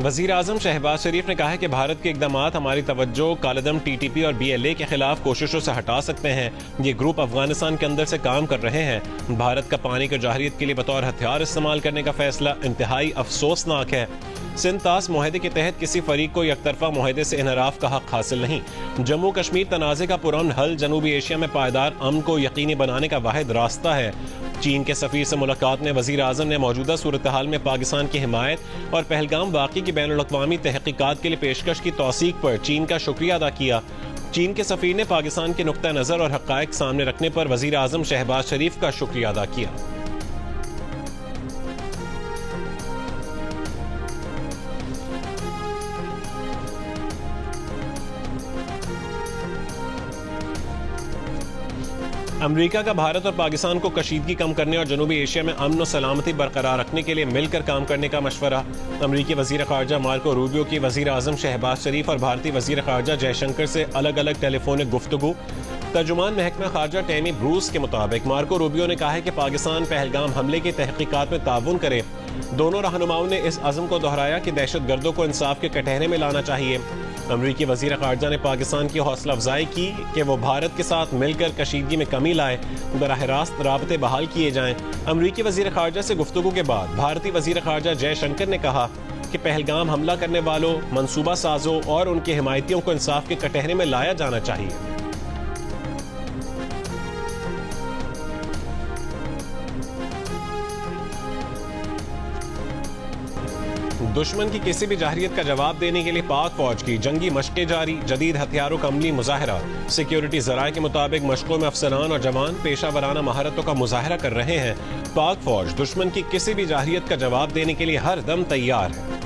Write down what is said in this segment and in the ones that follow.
वज़ीर आज़म शहबाज शरीफ ने कहा है कि भारत के इक़दामात हमारी तवज्जो कालदम TTP और BLA के खिलाफ कोशिशों से हटा सकते हैं। ये ग्रुप अफगानिस्तान के अंदर से काम कर रहे हैं। भारत का पानी को जाहिरियत के लिए बतौर हथियार इस्तेमाल करने का फैसला इंतहाई अफसोसनाक है। सिंध तास मुआहदे के तहत किसी फरीक को यकतरफा मुआहदे से इनहराफ का हक हासिल नहीं। जम्मू कश्मीर तनाज़े का पुरअमन हल जनूबी एशिया में पायदार अमन को यकीनी बनाने का वाहिद रास्ता है। चीन के सफ़ीर से मुलाकात में वज़ीर आज़म ने मौजूदा सूरत हाल में पाकिस्तान की हिमायत और पहलगाम वाक़ई की बैनुल-अक़वामी तहक़ीक़ात के लिए पेशकश की तौसीक पर चीन का शुक्रिया अदा किया। चीन के सफ़ीर ने पाकिस्तान के नुक्ता नज़र और हक़ाइक़ सामने रखने पर वज़ीर आज़म शहबाज शरीफ का शुक्रिया अदा किया। अमेरिका का भारत और पाकिस्तान को कशीदगी कम करने और जनूबी एशिया में अमन और सलामती बरकरार रखने के लिए मिलकर काम करने का मशवरा। अमेरिकी वज़ीर ख़ारजा मार्को रूबियो की वज़ीर आज़म शहबाज शरीफ और भारतीय वज़ीर ख़ारजा जयशंकर से अलग अलग टेलीफोनिक गुफ्तगू। तर्जुमान महकमा ख़ारजा टैमी ब्रूस के मुताबिक मार्को रूबियो ने कहा है कि पाकिस्तान पहलगाम हमले की तहक़ीक़ात में ताउन करे। दोनों रहनुमाओं ने इस अज़म को दोहराया कि दहशतगर्दों को इंसाफ के कटहरे में लाना चाहिए। अमरीकी वज़ीर ख़ारजा ने पाकिस्तान की हौसला अफजाई की कि वो भारत के साथ मिलकर कशीदगी में कमी लाए, बराह रास्त राबते बहाल किए जाएं। अमरीकी वज़ीर ख़ारजा से गुफ्तगू के बाद भारतीय वज़ीर ख़ारजा जयशंकर ने कहा कि पहलगाम हमला करने वालों, मनसूबा साजों और उनके हिमायतियों को इंसाफ के कटहरे में लाया जाना चाहिए। दुश्मन की किसी भी जाहिरियत का जवाब देने के लिए पाक फौज की जंगी मशक़ें जारी, जदीद हथियारों का अमली मुजाहरा। सिक्योरिटी ज़राए के मुताबिक मशक़ों में अफसरान और जवान पेशा वराना महारतों का मुजाहरा कर रहे हैं। पाक फौज दुश्मन की किसी भी जाहिरियत का जवाब देने के लिए हर दम तैयार है।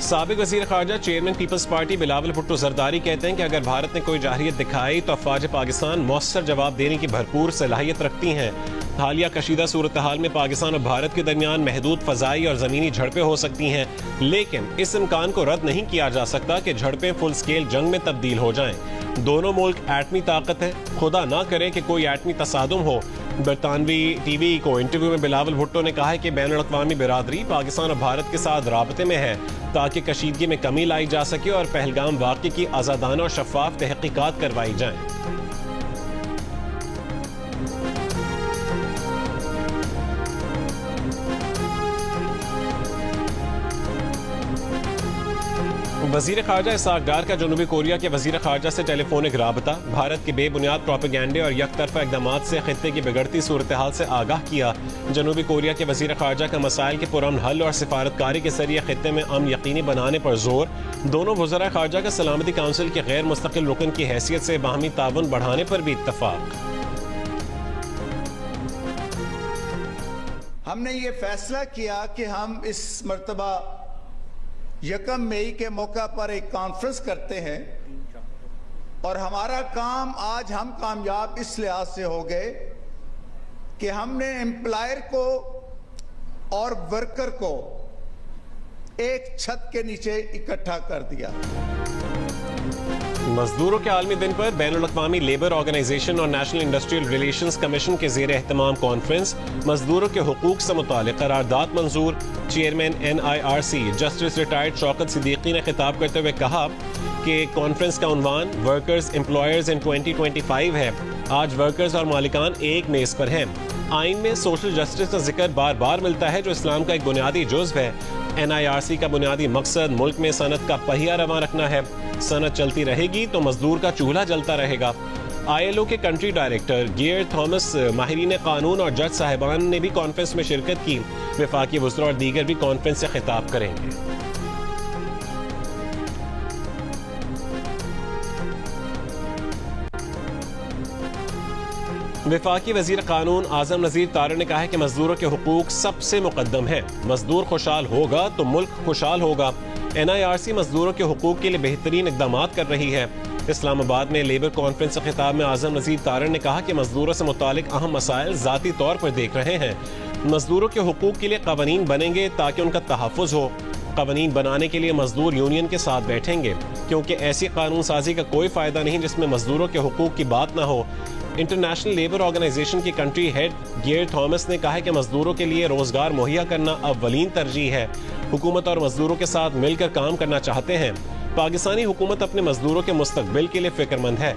साबिक वज़ीर ख़ारजा chairman people's party Bilawal Bhutto Zardari कहते हैं कि अगर भारत ने कोई जाहिरियत दिखाई तो अफ़वाज पाकिस्तान मौसर जवाब देने की भरपूर सलाहियत रखती हैं। हालिया कशीदा सूरत हाल में पाकिस्तान और भारत के दरमियान महदूद फ़ज़ाई और ज़मीनी झड़पें हो सकती हैं, लेकिन इस इम्कान को रद्द नहीं किया जा सकता कि झड़पें फुल स्केल जंग में तब्दील हो जाएं। दोनों मुल्क एटमी ताकत है, खुदा ना करे कि कोई एटमी तसादुम हो। बरतानवी TV को इंटरव्यू में बिलावल भुट्टो ने कहा है कि बैनुल-अक़वामी बिरादरी पाकिस्तान और भारत के साथ राबते में है ताकि कशीदगी में कमी लाई जा सके और पहलगाम वाक़ई की आज़ादाना और शफ़ाफ तहक़ीक़ात करवाई जाएं। वज़ीर ख़ारजा इसहाक़ डार का जनूबी कोरिया के वज़ीर ख़ारजा से टेलीफोनिक राबता। भारत के बेबुनियाद प्रोपेगेंडे और यकतरफा इक़दामात से ख़ित्ते की बिगड़ती सूरत हाल से आगाह किया। जनूबी कोरिया के वज़ीर ख़ारजा का मसाइल के पुरअमन हल और सिफारतकारी के ज़रिए ख़ित्ते में अमन यकीनी बनाने पर जोर। दोनों वज़राए ख़ारजा का सलामती काउंसिल के गैर मुस्तक़िल रुकन की हैसियत से बाहमी ताउन बढ़ाने पर भी इत्तफ़ाक़। हमने ये फैसला किया कि हम इस मर्तबा 1 मई के मौका पर एक कॉन्फ्रेंस करते हैं और हमारा काम आज हम कामयाब इस लिहाज से हो गए कि हमने एम्प्लॉयर को और वर्कर को एक छत के नीचे इकट्ठा कर दिया। मजदूरों के आलमी दिन पर बैनुल-अक़वामी लेबर ऑर्गेनाइजेशन और नेशनल इंडस्ट्रियल रिलेशंस कमीशन के ज़ेर एहतमाम कॉन्फ्रेंस। मजदूरों के हुकूक से मुतालिक करारदाद मंजूर। Chairman NIRC justice retired Shaukat Siddiqui ने खिताब करते हुए कहा कि कॉन्फ्रेंस का उन्वान वर्कर्स एम्प्लॉयर्स इन 2025 है। आज वर्कर्स और मालिकान एक मेज़ पर हैं। आइन में सोशल जस्टिस का जिक्र बार बार मिलता है जो इस्लाम का एक बुनियादी जुज़्व है। NIRC का बुनियादी मकसद मुल्क में सनत का पहिया रवां रखना है। सनत चलती रहेगी तो मजदूर का चूल्हा जलता रहेगा। ILO के कंट्री डायरेक्टर गियर थॉमस, माहिरीन कानून और जज साहिबान ने भी कॉन्फ्रेंस में शिरकत की। वफाकी वज़रा और दीगर भी कॉन्फ्रेंस से खिताब करेंगे। वफाकी वज़ीर कानून आज़म नज़ीर तारड़ ने कहा है कि मजदूरों के हुकूक सबसे मुकद्दम है। मजदूर खुशहाल होगा तो मुल्क खुशहाल होगा। NIRC मजदूरों के हुकूक के लिए बेहतरीन इक़दामात कर रही है। इस्लामाबाद में लेबर कॉन्फ्रेंस से खिताब में आज़म नज़ीर तारड़ ने कहा कि मजदूरों से मुतालिक अहम मसाइल ज़ाती तौर पर देख रहे हैं। मजदूरों के हुकूक के लिए क़वानीन बनेंगे ताकि उनका तहफ़्फ़ुज़ हो। क़वानीन बनाने के लिए मजदूर यूनियन के साथ बैठेंगे क्योंकि ऐसी कानून साजी का कोई फायदा नहीं जिसमें मजदूरों के हुकूक की बात ना हो। इंटरनेशनल लेबर ऑर्गेनाइजेशन की कंट्री हेड गियर थॉमस ने कहा है कि मजदूरों के लिए रोजगार मुहैया करना अव्वलीन तरजीह है। हुकूमत और मजदूरों के साथ मिलकर काम करना चाहते हैं। पाकिस्तानी हुकूमत अपने मजदूरों के मुस्तकबिल के लिए फिक्रमंद है।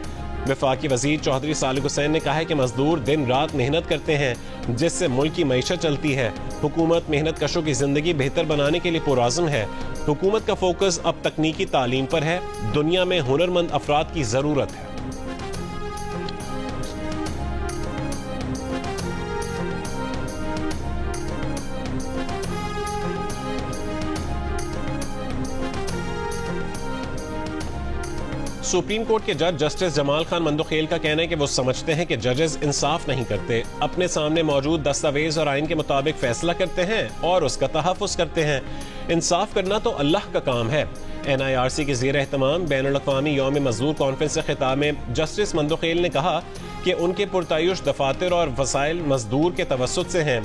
वफाकी वजीर चौधरी सालिक हुसैन ने कहा है कि मजदूर दिन रात मेहनत करते हैं जिससे मुल्क की मईशत चलती है। हुकूमत मेहनत कशों की जिंदगी बेहतर बनाने के लिए पुरआज़म है। हुकूमत का फोकस अब तकनीकी तालीम पर है। दुनिया में हुनरमंद अफराद की जरूरत है। सुप्रीम कोर्ट के जज जस्टिस जमाल खान मंदोखेल का कहना है कि वो समझते हैं कि जजेस इंसाफ नहीं करते, अपने सामने मौजूद दस्तावेज और आइन के मुताबिक फैसला करते हैं और उसका तहफ़्फ़ुज़ करते हैं। इंसाफ करना तो अल्लाह का काम है। NIRC के ज़ेर एहतमाम बैनुल-अक़वामी यौम मज़दूर कॉन्फ्रेंस से खिताब में जस्टिस मंदोखेल ने कहा कि उनके पुरतायुश दफातर और वसाइल मजदूर के तवस्सुत से हैं।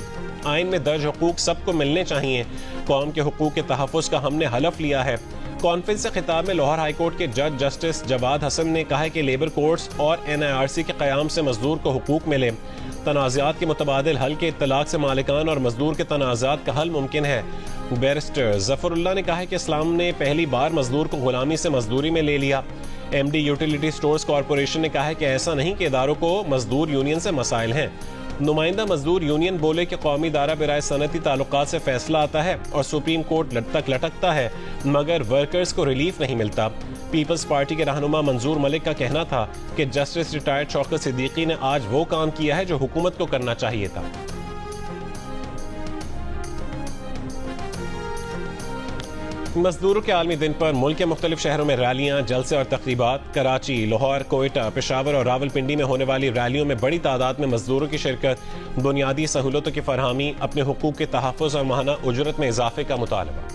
आइन में दर्ज हुकूक सबको मिलने चाहिए। कौम के हुकूक के तहफ़्फ़ुज़ का हमने हलफ लिया है। कॉन्फ्रेंस से खिताब में लाहौर हाई कोर्ट के जज जस्टिस जवाद हसन ने कहा है कि लेबर कोर्ट्स और NIRC के क़याम से मजदूर को हुकूक मिले। तनाज़ात के मुतबादिल हल के इत्तलाक से मालिकान और मजदूर के तनाज़ात का हल मुमकिन है। बैरिस्टर ज़फ़रुल्लाह ने कहा है कि इस्लाम ने पहली बार मजदूर को गुलामी से मजदूरी में ले लिया। MD यूटिलिटी स्टोर्स कॉरपोरेशन ने कहा है कि ऐसा नहीं कि इदारों को मजदूर यूनियन से मसाइल हैं। नुमाइंदा मजदूर यूनियन बोले कि कौमी दायरा बिराए सनती ताल्लुकात से फैसला आता है और सुप्रीम कोर्ट तक लटकता है मगर वर्कर्स को रिलीफ नहीं मिलता। पीपल्स पार्टी के रहनुमा मंजूर मलिक का कहना था कि जस्टिस रिटायर्ड शौकत सिद्दीकी ने आज वो काम किया है जो हुकूमत को करना चाहिए था। मजदूरों के आलमी दिन पर मुल्क के मुख्तलिफ शहरों में रैलियां, जलसे और तकरीबात। कराची, लाहौर, कोयटा, पेशावर और रावलपिंडी में होने वाली रैलियों में बड़ी तादाद में मजदूरों की शिरकत। बुनियादी सहूलतों की फरहमी, अपने हुकूक के तहफ़्फ़ुज़ और माहाना उजरत में इजाफे का मुतालबा।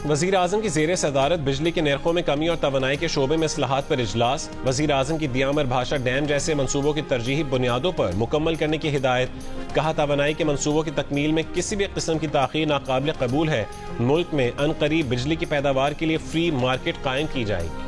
वज़ीर आज़म की ज़ेर सदारत बिजली के नरखों में कमी और तवानाई के शोबे में इस्लाहात पर इजलास। वज़ीर आज़म की दियामर भाषा डैम जैसे मंसूबों की तरजीही बुनियादों पर मुकम्मल करने की हिदायत। कहा तवानाई के मंसूबों की तकमील में किसी भी किस्म की ताख़ीर नाकाबिल कबूल है। मुल्क में अनकरीब बिजली की पैदावार के लिए फ्री मार्केट कायम की जाएगी।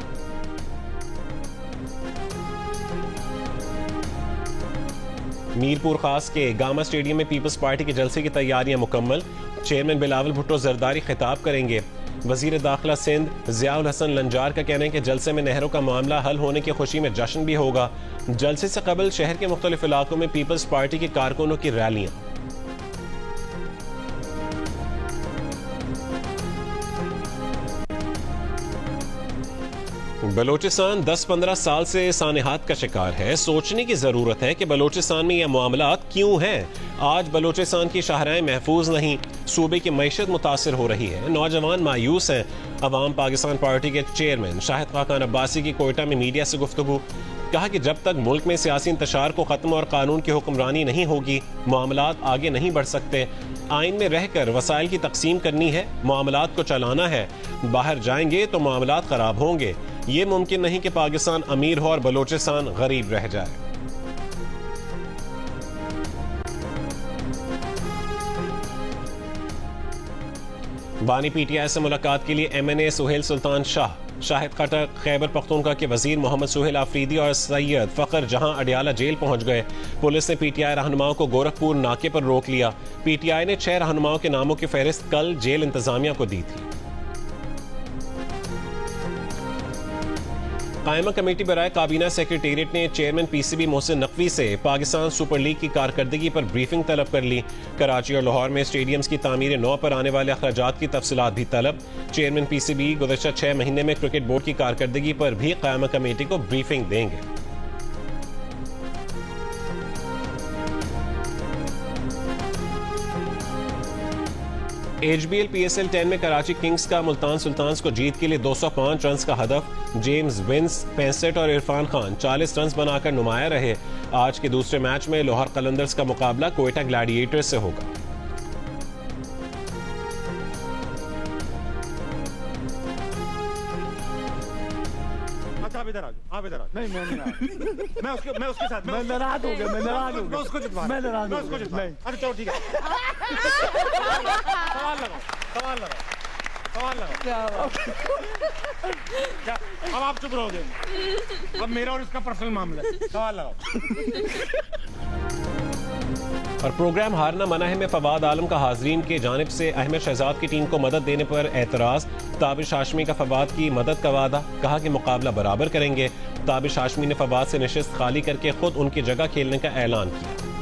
मीरपुर खास के गामा स्टेडियम में पीपल्स पार्टी के जलसे की तैयारियां मुकम्मल। चेयरमैन बिलावल भुट्टो जरदारी खिताब करेंगे। वजीर दाखिला सिंध ज़ियाउल हसन लंजार का कहना है कि जलसे में नहरों का मामला हल होने की खुशी में जश्न भी होगा। जलसे से कबल शहर के मुख्तलिफ इलाकों में पीपल्स पार्टी के कारकुनों की रैलियां। बलोचिस्तान 10-15 साल से सानेहात का शिकार है। सोचने की जरूरत है कि बलोचिस्तान में यह मामलात क्यों हैं। आज बलोचिस्तान की शाहराएं महफूज नहीं, सूबे की मईशत मुतासिर हो रही है। नौजवान मायूस हैं। अवाम पाकिस्तान पार्टी के चेयरमैन शाहिद खाकान अब्बासी की कोयटा में मीडिया से गुफ्तगू। कहा कि जब तक मुल्क में सियासी इंतशार को खत्म और कानून की हुक्मरानी नहीं होगी, मामलात आगे नहीं बढ़ सकते। आइन में रहकर वसाइल की तकसीम करनी है, मामलात को चलाना है। बाहर जाएंगे तो मामलात खराब होंगे। ये मुमकिन नहीं कि पाकिस्तान अमीर हो और बलोचिस्तान गरीब रह जाए। बानी PTI से मुलाकात के लिए MNA सुहेल सुल्तान शाह, शाहिद खटर, खैबर पख्तूनख्वा के वजीर मोहम्मद सुहेल आफरीदी और सैयद फखर जहां अडियाला जेल पहुंच गए। पुलिस ने PTI रहनुमाओं को गोरखपुर नाके पर रोक लिया। PTI ने 6 रहनुमाओं के नामों की फहरिस्त कल जेल इंतजामिया को दी थी। कायमा कमेटी बराए काबीना सेक्रेटेरिएट ने चेयरमैन PCB मोहसिन नकवी से पाकिस्तान सुपर लीग की कारकर्दगी पर ब्रीफिंग तलब कर ली। कराची और लाहौर में स्टेडियम्स की तामीर नौ पर आने वाले अखराजात की तफसीलात भी तलब। चेयरमैन PCB गुज़श्ता 6 महीने में क्रिकेट बोर्ड की कारकर्दगी पर भी कायमा कमेटी को ब्रीफिंग देंगे। HBL PSL 10 में कराची किंग्स का मुल्तान सुल्तान्स को जीत के लिए 205 रन का हदफ। जेम्स विंस 65 और इरफान खान 40 रन बनाकर नुमाया रहे। आज के दूसरे मैच में लाहौर कलंदर्स का मुकाबला कोयटा ग्लैडिएटर्स से होगा। अच्छा आप इधर आ जाओ। आप इधर आओ। नहीं मैं नहीं मैं उसके साथ मैं नाराज हो गया मैं नाराज हो मैं गया उसको जितवा मैं नाराज मैं हो उसको गया जितवा नहीं अच्छा चलो ठीक है सवाल लगाओ क्या अब आप चुप रहोगे अब मेरा और इसका पर्सनल मामला है सवाल लगाओ और प्रोग्राम हारना मना है में फवाद आलम का हाजरीन के जानिब से अहमद शहजाद की टीम को मदद देने पर एतराज। ताबिश हाशमी का फवाद की मदद का वादा, कहा कि मुकाबला बराबर करेंगे। ताबिश हाशमी ने फवाद से नशिस्त खाली करके खुद उनकी जगह खेलने का ऐलान किया।